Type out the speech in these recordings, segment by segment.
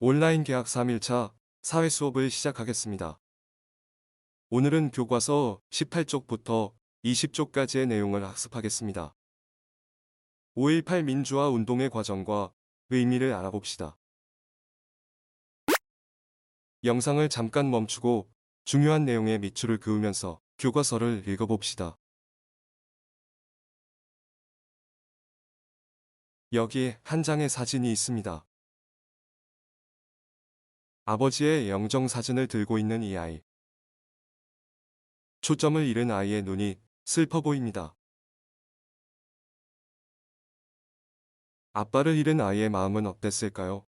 온라인 계약 3일차 사회 수업을 시작하겠습니다. 오늘은 교과서 18쪽부터 20쪽까지의 내용을 학습하겠습니다. 5.18 민주화 운동의 과정과 의미를 알아봅시다. 영상을 잠깐 멈추고 중요한 내용에 밑줄을 그으면서 교과서를 읽어봅시다. 여기에 한 장의 사진이 있습니다. 아버지의 영정사진을 들고 있는 이 아이. 초점을 잃은 아이의 눈이 슬퍼 보입니다. 아빠를 잃은 아이의 마음은 어땠을까요?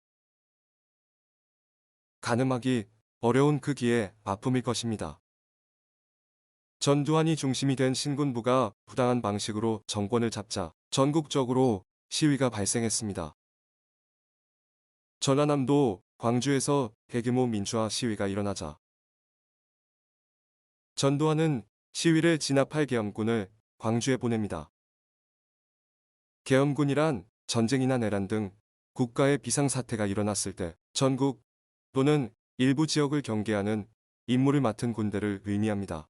가늠하기 어려운 크기의 아픔일 것입니다. 전두환이 중심이 된 신군부가 부당한 방식으로 정권을 잡자 전국적으로 시위가 발생했습니다. 전라남도 광주에서 대규모 민주화 시위가 일어나자 전두환은 시위를 진압할 계엄군을 광주에 보냅니다. 계엄군이란 전쟁이나 내란 등 국가의 비상사태가 일어났을 때 전국 또는 일부 지역을 경계하는 임무를 맡은 군대를 의미합니다.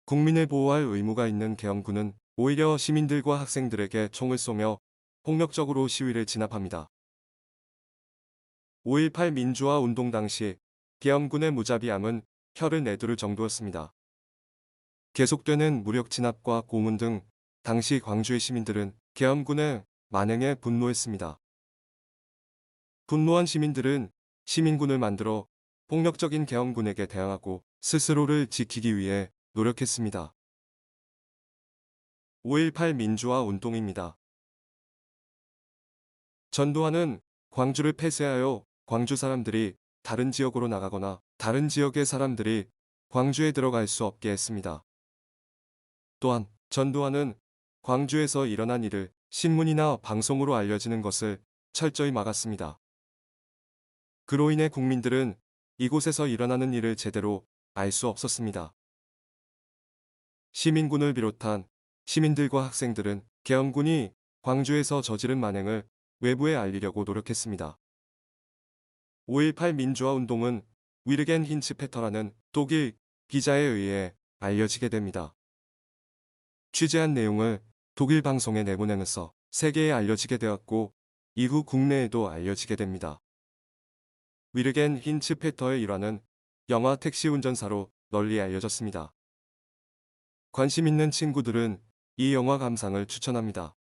국민을 보호할 의무가 있는 계엄군은 오히려 시민들과 학생들에게 총을 쏘며 폭력적으로 시위를 진압합니다. 5.18 민주화 운동 당시 계엄군의 무자비함은 혀를 내두를 정도였습니다. 계속되는 무력 진압과 고문 등 당시 광주의 시민들은 계엄군의 만행에 분노했습니다. 분노한 시민들은 시민군을 만들어 폭력적인 계엄군에게 대항하고 스스로를 지키기 위해 노력했습니다. 5.18 민주화 운동입니다. 전두환은 광주를 폐쇄하여 광주 사람들이 다른 지역으로 나가거나 다른 지역의 사람들이 광주에 들어갈 수 없게 했습니다. 또한 전두환은 광주에서 일어난 일을 신문이나 방송으로 알려지는 것을 철저히 막았습니다. 그로 인해 국민들은 이곳에서 일어나는 일을 제대로 알 수 없었습니다. 시민군을 비롯한 시민들과 학생들은 계엄군이 광주에서 저지른 만행을 외부에 알리려고 노력했습니다. 5.18 민주화 운동은 위르겐 힌츠페터라는 독일 기자에 의해 알려지게 됩니다. 취재한 내용을 독일 방송에 내보내면서 세계에 알려지게 되었고 이후 국내에도 알려지게 됩니다. 위르겐 힌츠페터의 일화는 영화 택시 운전사로 널리 알려졌습니다. 관심 있는 친구들은 이 영화 감상을 추천합니다.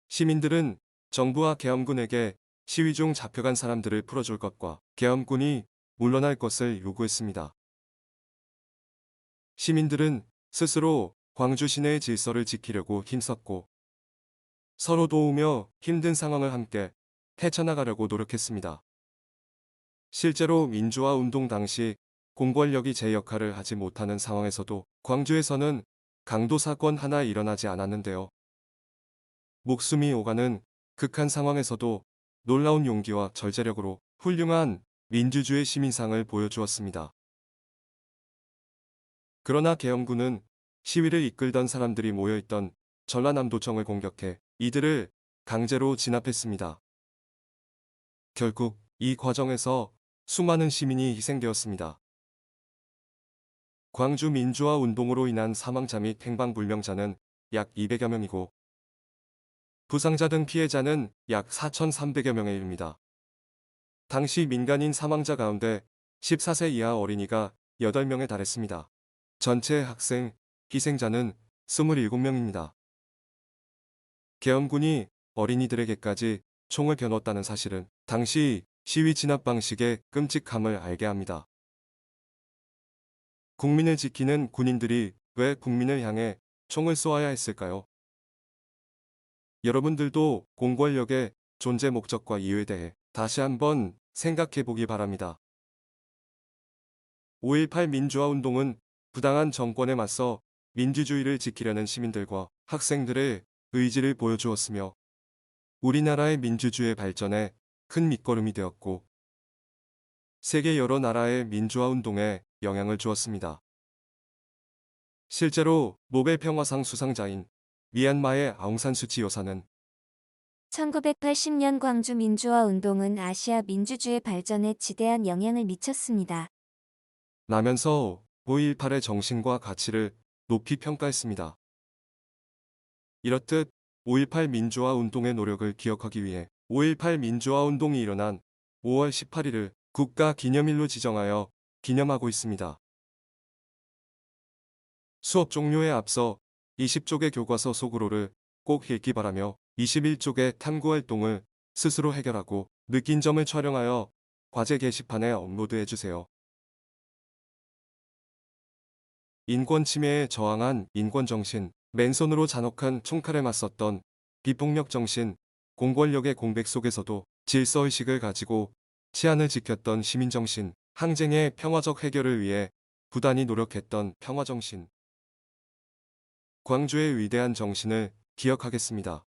시민들은 정부와 계엄군에게 시위 중 잡혀간 사람들을 풀어줄 것과 계엄군이 물러날 것을 요구했습니다. 시민들은 스스로 광주 시내의 질서를 지키려고 힘썼고 서로 도우며 힘든 상황을 함께 헤쳐나가려고 노력했습니다. 실제로 민주화 운동 당시 공권력이 제 역할을 하지 못하는 상황에서도 광주에서는 강도 사건 하나 일어나지 않았는데요. 목숨이 오가는 극한 상황에서도 놀라운 용기와 절제력으로 훌륭한 민주주의 시민상을 보여주었습니다. 그러나 계엄군은 시위를 이끌던 사람들이 모여있던 전라남도청을 공격해 이들을 강제로 진압했습니다. 결국 이 과정에서 수많은 시민이 희생되었습니다. 광주 민주화 운동으로 인한 사망자 및 행방불명자는 약 200여 명이고 부상자 등 피해자는 약 4,300여 명에 이릅니다. 당시 민간인 사망자 가운데 14세 이하 어린이가 8명에 달했습니다. 전체 학생, 희생자는 27명입니다. 계엄군이 어린이들에게까지 총을 겨눴다는 사실은 당시 시위 진압 방식의 끔찍함을 알게 합니다. 국민을 지키는 군인들이 왜 국민을 향해 총을 쏘아야 했을까요? 여러분들도 공권력의 존재 목적과 이유에 대해 다시 한번 생각해 보기 바랍니다. 5.18 민주화 운동은 부당한 정권에 맞서 민주주의를 지키려는 시민들과 학생들의 의지를 보여주었으며 우리나라의 민주주의 발전에 큰 밑거름이 되었고 세계 여러 나라의 민주화 운동에 영향을 주었습니다. 실제로 노벨 평화상 수상자인 미얀마의 아웅산 수치 여사는 1980년 광주 민주화 운동은 아시아 민주주의 발전에 지대한 영향을 미쳤습니다. 라면서 5.18의 정신과 가치를 높이 평가했습니다. 이렇듯 5.18 민주화 운동의 노력을 기억하기 위해 5.18 민주화 운동이 일어난 5월 18일을 국가 기념일로 지정하여 기념하고 있습니다. 수업 종료에 앞서 20쪽의 교과서 속으로를 꼭 읽기 바라며 21쪽의 탐구 활동을 스스로 해결하고 느낀 점을 촬영하여 과제 게시판에 업로드해 주세요. 인권 침해에 저항한 인권정신, 맨손으로 잔혹한 총칼에 맞섰던 비폭력 정신, 공권력의 공백 속에서도 질서의식을 가지고 치안을 지켰던 시민정신, 항쟁의 평화적 해결을 위해 부단히 노력했던 평화정신. 광주의 위대한 정신을 기억하겠습니다.